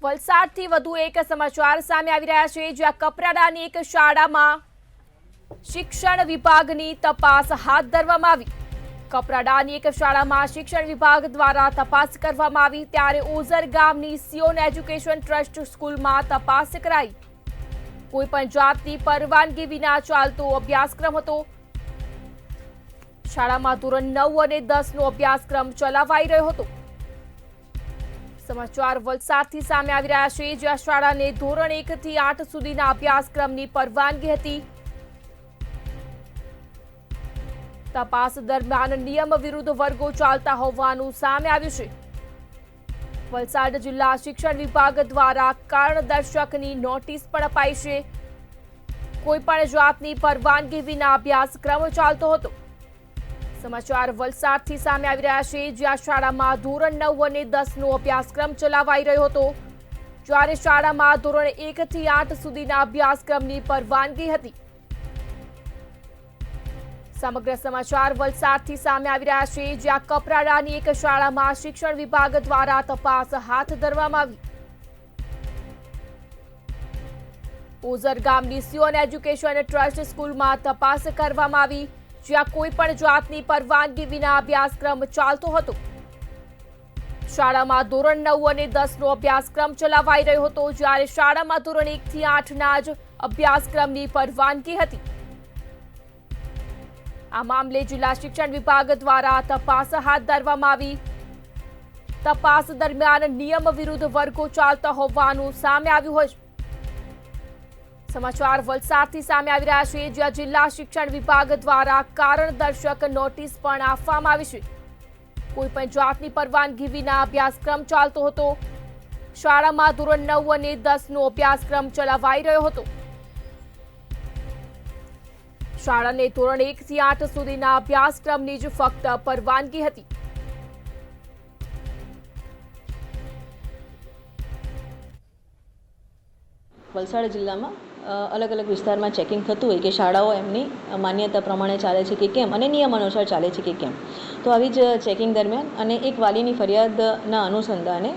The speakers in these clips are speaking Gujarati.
વલસાડથી વધુ એક સમાચાર સામે આવી રહ્યા છે, જ્યાં કપરાડાની એક શાળામાં શિક્ષણ વિભાગની તપાસ હાથ ધરવામાં આવી। કપરાડાની એક શાળામાં શિક્ષણ વિભાગ દ્વારા તપાસ કરવામાં આવી, ત્યારે ઓઝર ગામની સિયોન એજ્યુકેશન ટ્રસ્ટ સ્કૂલમાં તપાસ કરાઈ। કોઈ પણ જાતની પરવાનગી વિના ચાલતો અભ્યાસક્રમ હતો। શાળામાં ધોરણ 9 અને 10 નો અભ્યાસક્રમ ચલાવાઈ રહ્યો હતો। સમાચાર વલસાડથી સામે આવી રહ્યા છે, જ્યાં શાળાને ધોરણ 1 થી 8 સુધીના અભ્યાસક્રમની પરવાનગી હતી। તપાસ દરમિયાન નિયમ વિરુદ્ધ વર્ગો ચાલતા હોવાનું સામે આવ્યું છે। વલસાડ જિલ્લા શિક્ષણ વિભાગ દ્વારા કારણદર્શકની નોટિસ પણ અપાઈ છે। કોઈ પણ જાતની પરવાનગી વિના અભ્યાસક્રમ ચાલતો હતો। સમાચાર વલસાડથી સામે આવી રહ્યા છે, જ્યાં શાળામાં ધોરણ 9 અને 10 નો અભ્યાસક્રમ ચલાવાઈ રહ્યો હતો, જ્યારે શાળામાં ધોરણ 1 થી 8 સુધીના અભ્યાસક્રમની પરવાનગી હતી। સમગ્ર સમાચાર વલસાડથી સામે આવી રહ્યા છે, જ્યાં કપરાડાની એક શાળામાં શિક્ષણ વિભાગ દ્વારા તપાસ હાથ ધરવામાં આવી। ઓઝર ગામની સિયોન એજ્યુકેશન ટ્રસ્ટ સ્કૂલમાં તપાસ કરવામાં આવી, જ્યાં કોઈ પણ જાતની પરવાનગી વિના અભ્યાસક્રમ ચાલતો હતો। શાળામાં ધોરણ 9 અને 10 નો અભ્યાસક્રમ ચલાવાઈ રહ્યો હતો, જ્યારે શાળામાં ધોરણ 1 થી 8 ના જ અભ્યાસક્રમની પરવાનગી હતી। આ મામલે જિલ્લા શિક્ષણ વિભાગ દ્વારા તપાસ હાથ ધરવામાં આવી। તપાસ દરમિયાન નિયમ વિરુદ્ધ વર્ગો ચાલતા હોવાનું સામે આવ્યું હોય છે। સમાચાર વલસાડથી સામે આવી રહ્યા છે, જ્યાં જિલ્લા શિક્ષણ વિભાગ દ્વારા કારણદર્શક નોટિસ પણ આપવામાં આવી છે। કોઈ પણ જાતની પરવાનગી વિના અભ્યાસક્રમ ચાલતો હતો। શાળામાં ધોરણ 9 અને 10 નો અભ્યાસક્રમ ચલાવાઈ રહ્યો હતો। શાળાને ધોરણ 1 થી 8 સુધીના અભ્યાસક્રમની જ ફક્ત પરવાનગી હતી। વલસાડ જિલ્લામાં અલગ અલગ વિસ્તારમાં ચેકિંગ થતું હોય કે શાળાઓ એમની માન્યતા પ્રમાણે ચાલે છે કે કેમ અને નિયમ અનુસાર ચાલે છે કે કેમ। તો આવી જ ચેકિંગ દરમિયાન અને એક વાલીની ફરિયાદના અનુસંધાને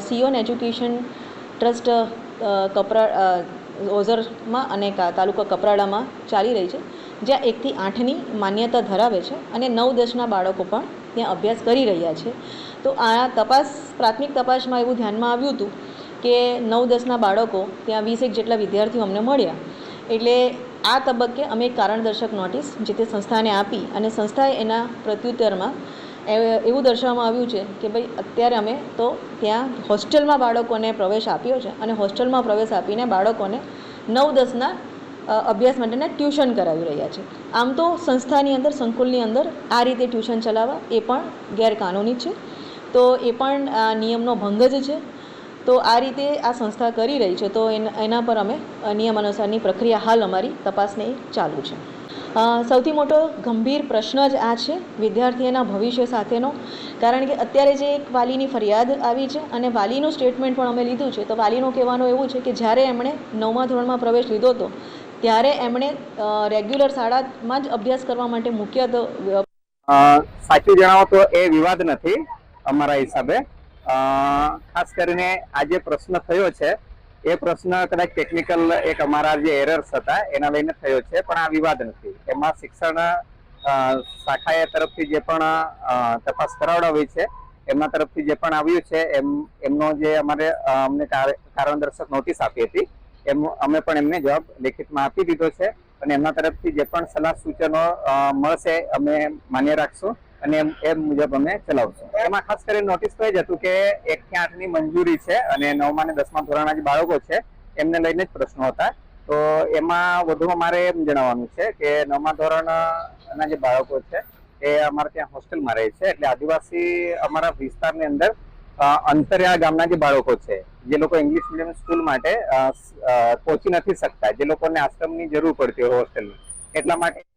સિયોન એજ્યુકેશન ટ્રસ્ટ ઓઝરમાં અને તાલુકા કપરાડામાં ચાલી રહી છે, જ્યાં 1 થી 8ની માન્યતા ધરાવે છે અને 9-10ના બાળકો પણ ત્યાં અભ્યાસ કરી રહ્યા છે। તો આ પ્રાથમિક તપાસમાં એવું ધ્યાનમાં આવ્યું હતું કે 9-10ના બાળકો ત્યાં 20 જેટલા વિદ્યાર્થીઓ અમને મળ્યા, એટલે આ તબક્કે અમે એક કારણદર્શક નોટિસ જે તે સંસ્થાને આપી અને સંસ્થાએ એના પ્રત્યુત્તરમાં એવું દર્શાવવામાં આવ્યું છે કે ભાઈ અત્યારે અમે તો ત્યાં હોસ્ટેલમાં બાળકોને પ્રવેશ આપ્યો છે અને હોસ્ટેલમાં પ્રવેશ આપીને બાળકોને 9-10ના અભ્યાસ માટેના ટ્યુશન કરાવી રહ્યા છે। આમ તો સંસ્થાની અંદર સંકુલની અંદર આ રીતે ટ્યુશન ચલાવવા એ પણ ગેરકાનૂની છે, તો એ પણ નિયમનો ભંગ જ છે। તો આ રીતે આ સંસ્થા કરી રહી છે, તો એના પર અમે નિયમ અનુસારની પ્રક્રિયા હાલ અમારી તપાસને ચાલુ છે। સૌથી મોટો ગંભીર પ્રશ્ન જ આ છે વિદ્યાર્થીઓના ભવિષ્ય સાથેનો, કારણ કે અત્યારે જે એક વાલીની ફરિયાદ આવી છે અને વાલીનું સ્ટેટમેન્ટ પણ અમે લીધું છે, તો વાલીનું કહેવાનું એવું છે કે જ્યારે એમણે 9મા ધોરણમાં પ્રવેશ લીધો હતો ત્યારે એમણે રેગ્યુલર શાળામાં જ અભ્યાસ કરવા માટે મૂક્યા હતો। સાચું જણાવો તો એ વિવાદ નથી અમારા હિસાબે। ખાસ કરીને આ જે પ્રશ્ન થયો છે એ પ્રશ્ન કદાચ ટેકનિકલ એક અમારા જે એરર્સ હતા એના લઈને થયો છે, પણ આ વિવાદ નથી। એમાં શિક્ષણ શાખાએ તરફથી જે પણ તપાસ કરાવડાવી છે એમના તરફથી જે પણ આવ્યું છે એમનો જે અમને કારણદર્શક નોટિસ આપી હતી અમે પણ એમને જવાબ લેખિતમાં આપી દીધો છે અને એમના તરફથી જે પણ સલાહ સૂચનો મળશે અમે માન્ય રાખશું અને એ મુજબ અમે ચલાવશું। એમાં ખાસ કરીને નોટિસ તો એ જ હતું કે 1 થી 8ની મંજૂરી છે અને 9મા અને 10મા ધોરણના જે બાળકો છે એમને લઈને જ પ્રશ્નો હતા। તો એમાં વધુમાં મારે એમ જણાવવાનું છે કે 9મા ધોરણના જે બાળકો છે એ અમારે ત્યાં હોસ્ટેલમાં રહે છે, એટલે આદિવાસી અમારા વિસ્તારની અંદર અંતરિયાળ ગામના જે બાળકો છે, જે લોકો ઇંગ્લિશ મીડિયમ સ્કૂલ માટે પહોંચી નથી શકતા, જે લોકોને આશ્રમની જરૂર પડતી હોય હોસ્ટેલની, એટલા માટે